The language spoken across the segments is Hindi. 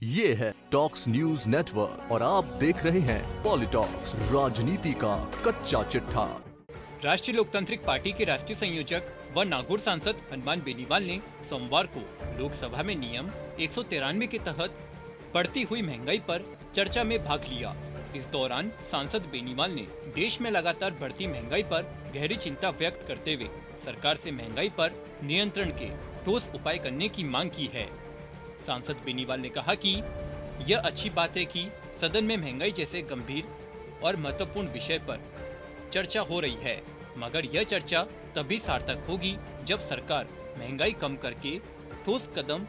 ये है टॉक्स न्यूज नेटवर्क और आप देख रहे हैं पॉलिटॉक्स, राजनीति का कच्चा चिट्ठा। राष्ट्रीय लोकतांत्रिक पार्टी के राष्ट्रीय संयोजक व नागौर सांसद हनुमान बेनीवाल ने सोमवार को लोकसभा में नियम 193 के तहत बढ़ती हुई महंगाई पर चर्चा में भाग लिया। इस दौरान सांसद बेनीवाल ने देश में लगातार बढ़ती महंगाई पर गहरी चिंता व्यक्त करते हुए सरकार से महंगाई पर नियंत्रण के ठोस उपाय करने की मांग की है। सांसद बेनीवाल ने कहा कि यह अच्छी बात है कि सदन में महंगाई जैसे गंभीर और महत्वपूर्ण विषय पर चर्चा हो रही है, मगर यह चर्चा तभी सार्थक होगी जब सरकार महंगाई कम करके ठोस कदम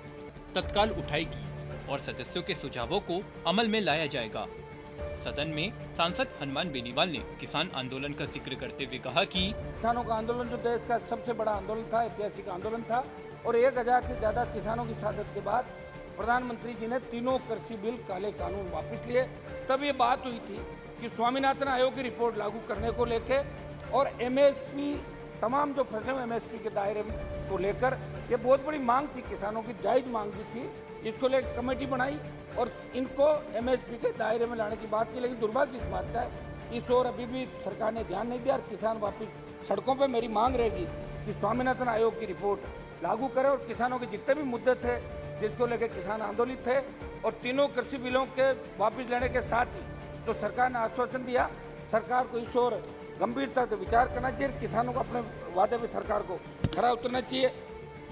तत्काल उठाएगी और सदस्यों के सुझावों को अमल में लाया जाएगा। सदन में सांसद हनुमान बेनीवाल ने किसान आंदोलन का जिक्र करते हुए कहा कि किसानों का आंदोलन जो देश का सबसे बड़ा आंदोलन था, ऐतिहासिक आंदोलन था और 1000 से ज्यादा किसानों की शहादत के बाद प्रधानमंत्री जी ने तीनों कृषि बिल, काले कानून वापस लिए। तब ये बात हुई थी कि स्वामीनाथन आयोग की रिपोर्ट लागू करने को लेकर और एमएसपी, तमाम जो फसल एमएसपी के दायरे को लेकर ये बहुत बड़ी मांग थी, किसानों की जायज मांग भी थी। इसको लेकर कमेटी बनाई और इनको एमएसपी के दायरे में लाने की बात की, लेकिन दुर्भाग्य इस बात का है इस ओर अभी भी सरकार ने ध्यान नहीं दिया और किसान वापिस सड़कों पर। मेरी मांग रहेगी कि स्वामीनाथन आयोग की रिपोर्ट लागू करें और किसानों के जितने भी मुद्दे थे जिसको लेकर किसान आंदोलित थे और तीनों कृषि बिलों के वापस लेने के साथ ही तो सरकार ने आश्वासन दिया, सरकार को इस ओर गंभीरता से विचार करना चाहिए, किसानों को अपने वादे में सरकार को खरा उतरना चाहिए।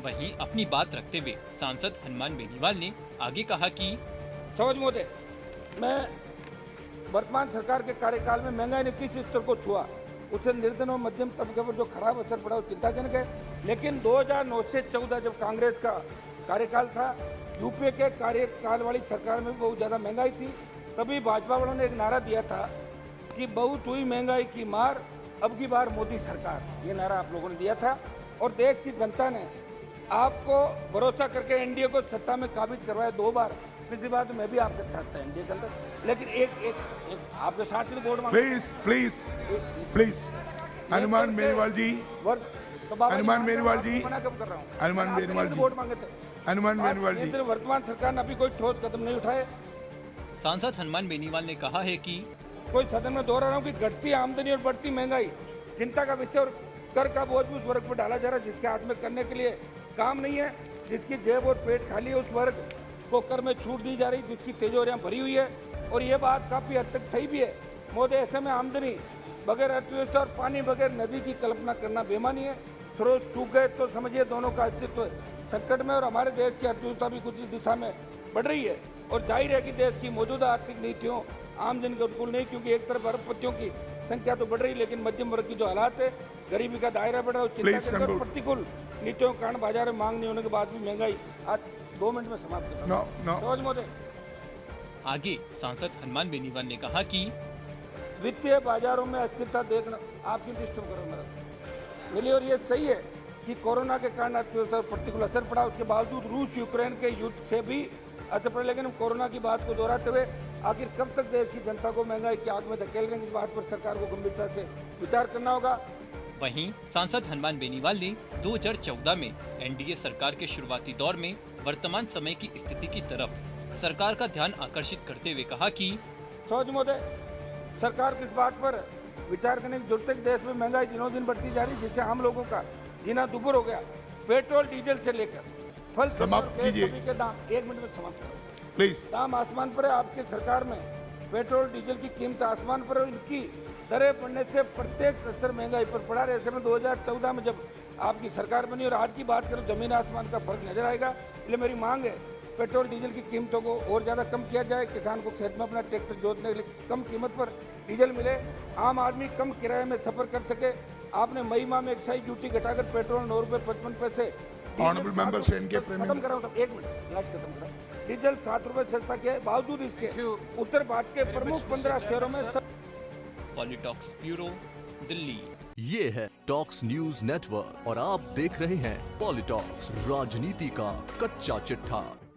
वहीं अपनी बात रखते हुए सांसद हनुमान बेनीवाल ने आगे कहा कि समझ मोदे, मैं वर्तमान सरकार के कार्यकाल में महंगाई ने किस स्तर को छुआ, उससे निर्धन और मध्यम तबके पर जो खराब असर पड़ा वो चिंताजनक है। लेकिन 2009 से 14 जब कांग्रेस का कार्यकाल था, यूपीए के कार्यकाल वाली सरकार में बहुत ज़्यादा महंगाई थी, तभी भाजपा वालों ने एक नारा दिया था कि बहुत हुई महंगाई की मार, अब की बार मोदी सरकार, ये नारा आप लोगों ने दिया था और देश की जनता ने आपको भरोसा करके एनडीए को सत्ता में काबिज करवाया 2 बार। पिछली बार तो मैं भी आपके साथ था एनडीए के अंदर, लेकिन एक आपके साथ ही वोट मांगे। प्लीज हनुमान बेनीवाल जी, हनुमान बेनीवाल जी, हनुमान बेनीवाल जी, वोट मांगे थे। हनुमान बेनीवाल जी, वर्तमान सरकार ने अभी कोई ठोस कदम नहीं उठाए। सांसद हनुमान बेनीवाल ने कहा है कि कोई सदन में दोहरा रहा हूँ कि घटती आमदनी और बढ़ती महंगाई चिंता का विषय और कर का बोझ भी उस वर्ग पर डाला जा रहा है जिसके हाथ में करने के लिए काम नहीं है, जिसकी जेब और पेट खाली है, उस वर्ग को कर में छूट दी जा रही, जिसकी तिजोरियां भरी हुई है। और ये बात काफ़ी हद तक सही भी है। मोदी, ऐसे में आमदनी बगैर अर्थव्यवस्था और पानी बगैर नदी की कल्पना करना बेमानी है। स्रोत सूख गए तो समझिए दोनों का अस्तित्व संकट में और हमारे देश की अर्थव्यवस्था भी कुछ इस दिशा में बढ़ रही है। और जाहिर है कि देश की मौजूदा आर्थिक नीतियों आमदनी के अनुकूल नहीं, क्योंकि एक तरफ अरबपतियों की संख्या तो बढ़ रही है लेकिन मध्यम वर्ग की जो हालात है, गरीबी का दायरा बढ़ रहा है, चिंता के प्रतिकूल नीतियों के कारण बाजार में मांग नहीं होने के बाद भी महंगाई आज 2 मिनट में समाप्त कर। आगे सांसद हनुमान बेनीवाल ने कहा कि वित्तीय बाजारों में अस्थिरता देखना आपकी डिस्टर्ब करो मेरा मिली, और ये सही है कि कोरोना के कारण अर्थव्यवस्था पर प्रतिकूल असर पड़ा, उसके बावजूद रूस यूक्रेन के युद्ध से भी असर पड़ा। लेकिन कोरोना की बात को दोहराते हुए आखिर कब तक देश की जनता को महंगाई की आग में धकेल रहे हैं, इस बात पर सरकार को गंभीरता से विचार करना होगा। वहीं सांसद हनुमान बेनीवाल ने 2014 में एनडीए सरकार के शुरुआती दौर में वर्तमान समय की स्थिति की तरफ सरकार का ध्यान आकर्षित करते हुए कहा कि सोच मोदे, सरकार किस बात पर विचार करने की जरूरत है कि देश में महंगाई दिनों दिन बढ़ती जा रही, जिससे आम लोगों का जीना दुभर हो गया। पेट्रोल डीजल से लेकर फल समाप्त कीजिए के दाम, 1 मिनट में समाप्त करो प्लीज। दाम आसमान पर है। आपकी सरकार में पेट्रोल डीजल की कीमत आसमान पर है, इनकी दरें बढ़ने से प्रत्येक स्तर महंगाई पर पड़ा रहे। ऐसे में 2014 में जब आपकी सरकार बनी और आज की बात करें, जमीन आसमान का फर्क नजर आएगा। इसलिए मेरी मांग है पेट्रोल डीजल की कीमतों को और ज़्यादा कम किया जाए, किसान को खेत में अपना ट्रैक्टर जोतने के लिए कम कीमत पर डीजल मिले, आम आदमी कम किराए में सफर कर सके। आपने मई माह में एक्साइज ड्यूटी घटाकर पेट्रोल 9 रुपये 55 पैसे, ऑनरेबल मेंबर से इनके खत्म करा, 1 मिनट लास्ट खत्म करा, डीजल 7 रुपये सस्ता किया है। बावजूद इसके उत्तर भारत के प्रमुख 15 शहरों में पॉलिटॉक्स ब्यूरो, दिल्ली। ये है टॉक्स न्यूज नेटवर्क और आप देख रहे हैं पॉलिटॉक्स, राजनीति का कच्चा चिट्ठा।